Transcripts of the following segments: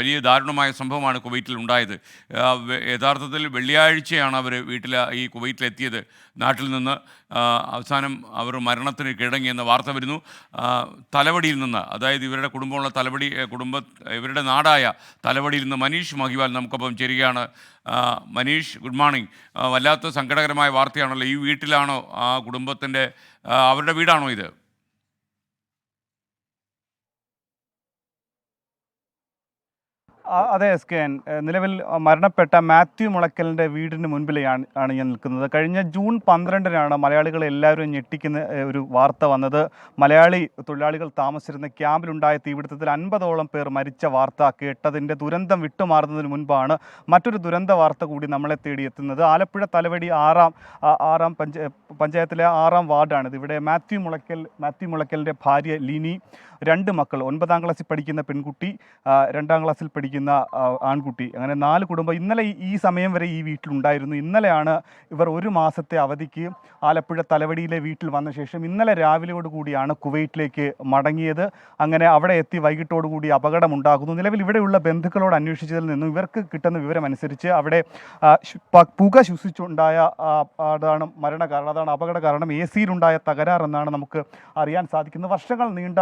വലിയ ദാരുണമായ സംഭവമാണ് കുവൈറ്റിൽ ഉണ്ടായത്. യഥാർത്ഥത്തിൽ വെള്ളിയാഴ്ചയാണ് അവർ ഈ കുവൈറ്റിലെത്തിയത് നാട്ടിൽ നിന്ന്. അവസാനം അവർ മരണത്തിന് കീഴടങ്ങിയെന്ന വാർത്ത വരുന്നു. തലവടിയിൽ നിന്ന്, അതായത് ഇവരുടെ കുടുംബമുള്ള ഇവരുടെ നാടായ തലവടിയിൽ നിന്ന് മനീഷ് മഹിവാൽ നമുക്കൊപ്പം ചേരുകയാണ്. Manish, good morning. വല്ലാത്ത സങ്കടകരമായ വാർത്തയാണല്ലോ. ഈ വീട്ടിലാണോ ആ കുടുംബത്തിൻ്റെ അവരുടെ വീടാണോ ഇത്? അതെ SKN, നിലവിൽ മരണപ്പെട്ട മാത്യു മുളയ്ക്കലിൻ്റെ വീടിന് മുൻപിലാണ് ഞാൻ നിൽക്കുന്നത്. കഴിഞ്ഞ ജൂൺ 12-നാണ് മലയാളികൾ എല്ലാവരും ഞെട്ടിക്കുന്ന ഒരു വാർത്ത വന്നത്. മലയാളി തൊഴിലാളികൾ താമസിച്ചിരുന്ന ക്യാമ്പിലുണ്ടായ തീപിടുത്തത്തിൽ 50ഓളം പേർ മരിച്ച വാർത്ത കേട്ടതിൻ്റെ ദുരന്തം വിട്ടുമാറുന്നതിന് മുൻപാണ് മറ്റൊരു ദുരന്ത വാർത്ത കൂടി നമ്മളെ തേടിയെത്തുന്നത്. ആലപ്പുഴ തലവടി പഞ്ചായത്തിലെ 6-ാം വാർഡാണിത്. ഇവിടെ മാത്യു മുളയ്ക്കലിൻ്റെ ഭാര്യ ലിനി, 2 മക്കൾ, 9ാം ക്ലാസ്സിൽ പഠിക്കുന്ന പെൺകുട്ടി, 2ാം ക്ലാസ്സിൽ പഠിക്കുന്ന ആൺകുട്ടി, അങ്ങനെ 4 കുടുംബം ഇന്നലെ ഈ സമയം വരെ ഈ വീട്ടിലുണ്ടായിരുന്നു. ഇന്നലെയാണ് ഇവർ 1 മാസത്തെ അവധിക്ക് ആലപ്പുഴ തലവടിയിലെ വീട്ടിൽ വന്ന ശേഷം ഇന്നലെ രാവിലെയോട് കൂടിയാണ് കുവൈറ്റിലേക്ക് മടങ്ങിയത്. അങ്ങനെ അവിടെ എത്തി വൈകിട്ടോടുകൂടി അപകടമുണ്ടാകുന്നു. നിലവിൽ ഇവിടെയുള്ള ബന്ധുക്കളോട് അന്വേഷിച്ചതിൽ നിന്നും ഇവർക്ക് കിട്ടുന്ന വിവരമനുസരിച്ച് അവിടെ പുക ശ്വസിച്ചുണ്ടായ അതാണ് മരണകാരണം, അതാണ് അപകട കാരണം. AC-യിലുണ്ടായ തകരാറെന്നാണ് നമുക്ക് അറിയാൻ സാധിക്കുന്നത്. വർഷങ്ങൾ നീണ്ട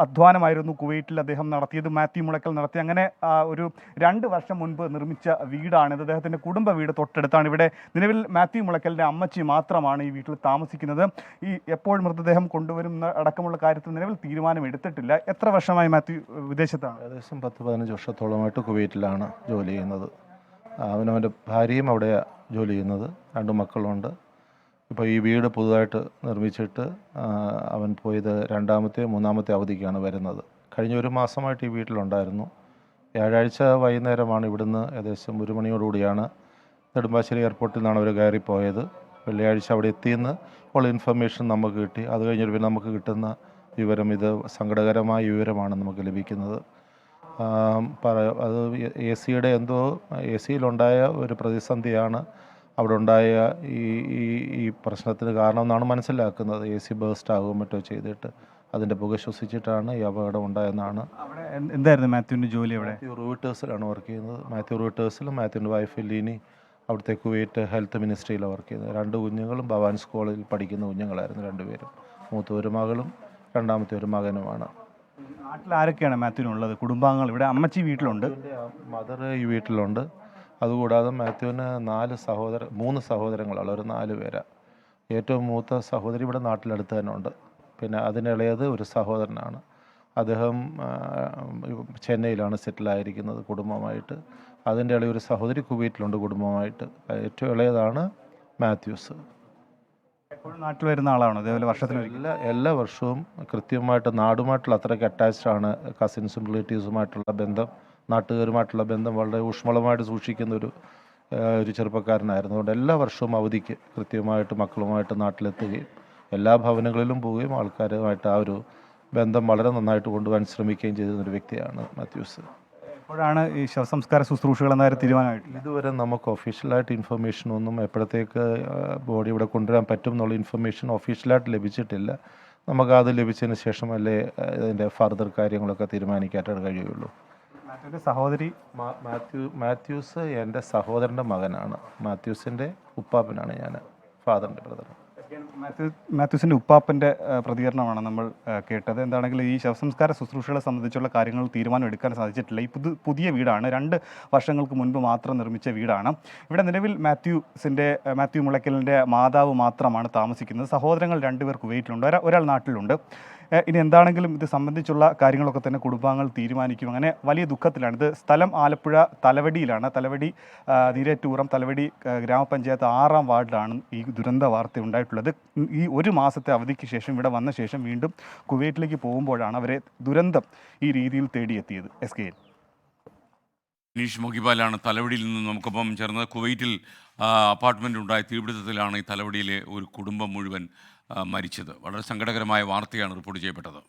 അധ്വാനമായിരുന്നു കുവൈറ്റിൽ അദ്ദേഹം നടത്തിയത്, മാത്യു മുളയ്ക്കൽ നടത്തി. അങ്ങനെ ഒരു 2 വർഷം മുൻപ് നിർമ്മിച്ച വീടാണിത്. അദ്ദേഹത്തിൻ്റെ കുടുംബ വീട് തൊട്ടടുത്താണ്. ഇവിടെ നിലവിൽ മാത്യു മുളയ്ക്കലിൻ്റെ അമ്മച്ചി മാത്രമാണ് ഈ വീട്ടിൽ താമസിക്കുന്നത്. എപ്പോൾ മൃതദേഹം കൊണ്ടുവരുന്ന അടക്കമുള്ള കാര്യത്തിൽ നിലവിൽ തീരുമാനം എടുത്തിട്ടില്ല. എത്ര വർഷമായി മാത്യു വിദേശത്താണ്? ഏകദേശം 10-15 വർഷത്തോളമായിട്ട് കുവൈറ്റിലാണ് ജോലി ചെയ്യുന്നത്. അവനവൻ്റെ ഭാര്യയും അവിടെ ജോലി ചെയ്യുന്നത്, 2 മക്കളുണ്ട്. ഇപ്പോൾ ഈ വീട് പുതുതായിട്ട് നിർമ്മിച്ചിട്ട് അവൻ പോയത് 2ാമത്തെ 3ാമത്തെ അവധിക്കാണ് വരുന്നത്. കഴിഞ്ഞ 1 മാസമായിട്ട് ഈ വീട്ടിലുണ്ടായിരുന്നു. വ്യാഴാഴ്ച വൈകുന്നേരമാണ് ഇവിടുന്ന് ഏകദേശം 1 മണിയോടുകൂടിയാണ് നെടുമ്പാശ്ശേരി എയർപോർട്ടിൽ നിന്നാണ് അവർ കയറിപ്പോയത്. വെള്ളിയാഴ്ച അവിടെ എത്തിയെന്ന് ഉള്ള ഇൻഫർമേഷൻ നമുക്ക് കിട്ടി. അത് കഴിഞ്ഞിട്ട് പിന്നെ നമുക്ക് കിട്ടുന്ന വിവരം, ഇത് സങ്കടകരമായ വിവരമാണ് നമുക്ക് ലഭിക്കുന്നത്. അത് AC-യിലുണ്ടായ ഒരു പ്രതിസന്ധിയാണ് അവിടെ ഉണ്ടായ ഈ പ്രശ്നത്തിന് കാരണം എന്നാണ് മനസ്സിലാക്കുന്നത്. AC ബേസ്റ്റ് ആകുകയോ മറ്റോ ചെയ്തിട്ട് അതിൻ്റെ പുക ശ്വസിച്ചിട്ടാണ് ഈ അപകടം ഉണ്ടായെന്നാണ്. അവിടെ എന്തായിരുന്നു മാത്യുവിൻ്റെ ജോലി? അവിടെ മാത്യു റൂട്ടേഴ്സിലാണ് വർക്ക് ചെയ്യുന്നത്. മാത്യു റൂട്ടേഴ്സിലും മാത്യുവിൻ്റെ വൈഫ് ലീനി അവിടുത്തെ കുവൈറ്റ് ഹെൽത്ത് മിനിസ്ട്രിയിലാണ് വർക്ക് ചെയ്യുന്നത്. 2 കുഞ്ഞുങ്ങളും ഭവാൻസ് കോളേജിൽ പഠിക്കുന്ന കുഞ്ഞുങ്ങളായിരുന്നു 2 പേരും. മൂത്ത ഒരു മകളും 2ാമത്തെ ഒരു മകനുമാണ്. നാട്ടിൽ ആരൊക്കെയാണ് മാത്യുവിനുള്ളത്? കുടുംബാംഗങ്ങൾ? ഇവിടെ അമ്മച്ചി വീട്ടിലുണ്ട്, മദർ ഈ വീട്ടിലുണ്ട്. അതുകൂടാതെ മാത്യുവിന് 3 സഹോദരങ്ങളാണ്, അവർ 4 പേരാണ്. ഏറ്റവും മൂത്ത സഹോദരി ഇവിടെ നാട്ടിലടുത്ത് തന്നെ ഉണ്ട്. പിന്നെ അതിനിളയത് ഒരു സഹോദരനാണ്. അദ്ദേഹം ചെന്നൈയിലാണ് സെറ്റിലായിരിക്കുന്നത് കുടുംബമായിട്ട്. അതിൻ്റെ ഇളയൊരു സഹോദരി കുവൈറ്റിലുണ്ട് കുടുംബമായിട്ട്. ഏറ്റവും ഇളയതാണ് മാത്യൂസ്. എപ്പോഴും നാട്ടിൽ വരുന്ന ആളാണോ? അതേപോലെ വർഷത്തിൽ എല്ലാ വർഷവും കൃത്യമായിട്ട് നാടുമായിട്ടുള്ള അത്രയ്ക്ക് അറ്റാച്ച്ഡാണ്. കസിൻസും റിലേറ്റീവ്സുമായിട്ടുള്ള ബന്ധം, നാട്ടുകാരുമായിട്ടുള്ള ബന്ധം വളരെ ഊഷ്മളമായിട്ട് സൂക്ഷിക്കുന്ന ഒരു ചെറുപ്പക്കാരനായിരുന്നു. അതുകൊണ്ട് എല്ലാ വർഷവും അവധിക്ക് കൃത്യമായിട്ട് മക്കളുമായിട്ട് നാട്ടിലെത്തുകയും എല്ലാ ഭവനങ്ങളിലും പോവുകയും ആൾക്കാരുമായിട്ട് ആ ഒരു ബന്ധം വളരെ നന്നായിട്ട് കൊണ്ടുപോകാൻ ശ്രമിക്കുകയും ചെയ്തിരുന്നൊരു വ്യക്തിയാണ് മാത്യൂസ്. എപ്പോഴാണ് ഈ ശവസംസ്കാര ശുശ്രൂഷകൾ എന്ന തീരുമാനമായിട്ട്? ഇതുവരെ നമുക്ക് ഒഫീഷ്യലായിട്ട് ഇൻഫർമേഷനൊന്നും എപ്പോഴത്തേക്ക് ബോഡി ഇവിടെ കൊണ്ടുവരാൻ പറ്റും എന്നുള്ള ഇൻഫർമേഷൻ ഒഫീഷ്യലായിട്ട് ലഭിച്ചിട്ടില്ല. നമുക്കത് ലഭിച്ചതിന് ശേഷമല്ലേ ഇതിൻ്റെ ഫർദർ കാര്യങ്ങളൊക്കെ തീരുമാനിക്കാനായിട്ട് കഴിയുള്ളൂ. സഹോദരി മാത്യൂസ് എൻ്റെ സഹോദരൻ്റെ മകനാണ്. മാത്യൂസിൻ്റെ ഉപ്പാപ്പനാണ് ഞാൻ, ഫാദറിൻ്റെ ബ്രദർ. മാത്യൂസിൻ്റെ ഉപ്പാപ്പൻ്റെ പ്രതികരണമാണ് നമ്മൾ കേട്ടത്. എന്താണെങ്കിലും ഈ ശവസംസ്കാര ശുശ്രൂഷകളെ സംബന്ധിച്ചുള്ള കാര്യങ്ങൾ തീരുമാനം എടുക്കാൻ സാധിച്ചിട്ടില്ല. ഈ പുതിയ വീടാണ്, 2 വർഷങ്ങൾക്ക് മുൻപ് മാത്രം നിർമ്മിച്ച വീടാണ്. ഇവിടെ നിലവിൽ മാത്യു മുളയ്ക്കലിൻ്റെ മാതാവ് മാത്രമാണ് താമസിക്കുന്നത്. സഹോദരങ്ങൾ 2 പേർ കുവൈറ്റിലുണ്ട്, ഒരാൾ നാട്ടിലുണ്ട്. ഇനി എന്താണെങ്കിലും ഇത് സംബന്ധിച്ചുള്ള കാര്യങ്ങളൊക്കെ തന്നെ കുടുംബാംഗങ്ങൾ തീരുമാനിക്കും. അങ്ങനെ വലിയ ദുഃഖത്തിലാണ്. ഇത് സ്ഥലം ആലപ്പുഴ തലവടിയിലാണ്. തലവടി നീരേറ്റൂറം തലവടി ഗ്രാമപഞ്ചായത്ത് 6-ാം വാർഡിലാണ് ഈ ദുരന്ത വാർത്ത ഉണ്ടായിട്ടുള്ളത്. ഈ 1 മാസത്തെ അവധിക്ക് ശേഷം ഇവിടെ വന്ന ശേഷം വീണ്ടും കുവൈറ്റിലേക്ക് പോകുമ്പോഴാണ് അവരെ ദുരന്തം ഈ രീതിയിൽ തേടിയെത്തിയത്. SKN മനീഷ് മഹിവാലാണ് തലവടിയിൽ നിന്ന് നമുക്കൊപ്പം ചേർന്നത്. കുവൈറ്റിൽ അപ്പാർട്ട്മെൻറ്റ് ഉണ്ടായ തീപിടുത്തത്തിലാണ് ഈ തലവടിയിലെ ഒരു കുടുംബം മുഴുവൻ മരിച്ചത്. വളരെ സങ്കടകരമായ വാർത്തയാണ് റിപ്പോർട്ട് ചെയ്യപ്പെട്ടത്.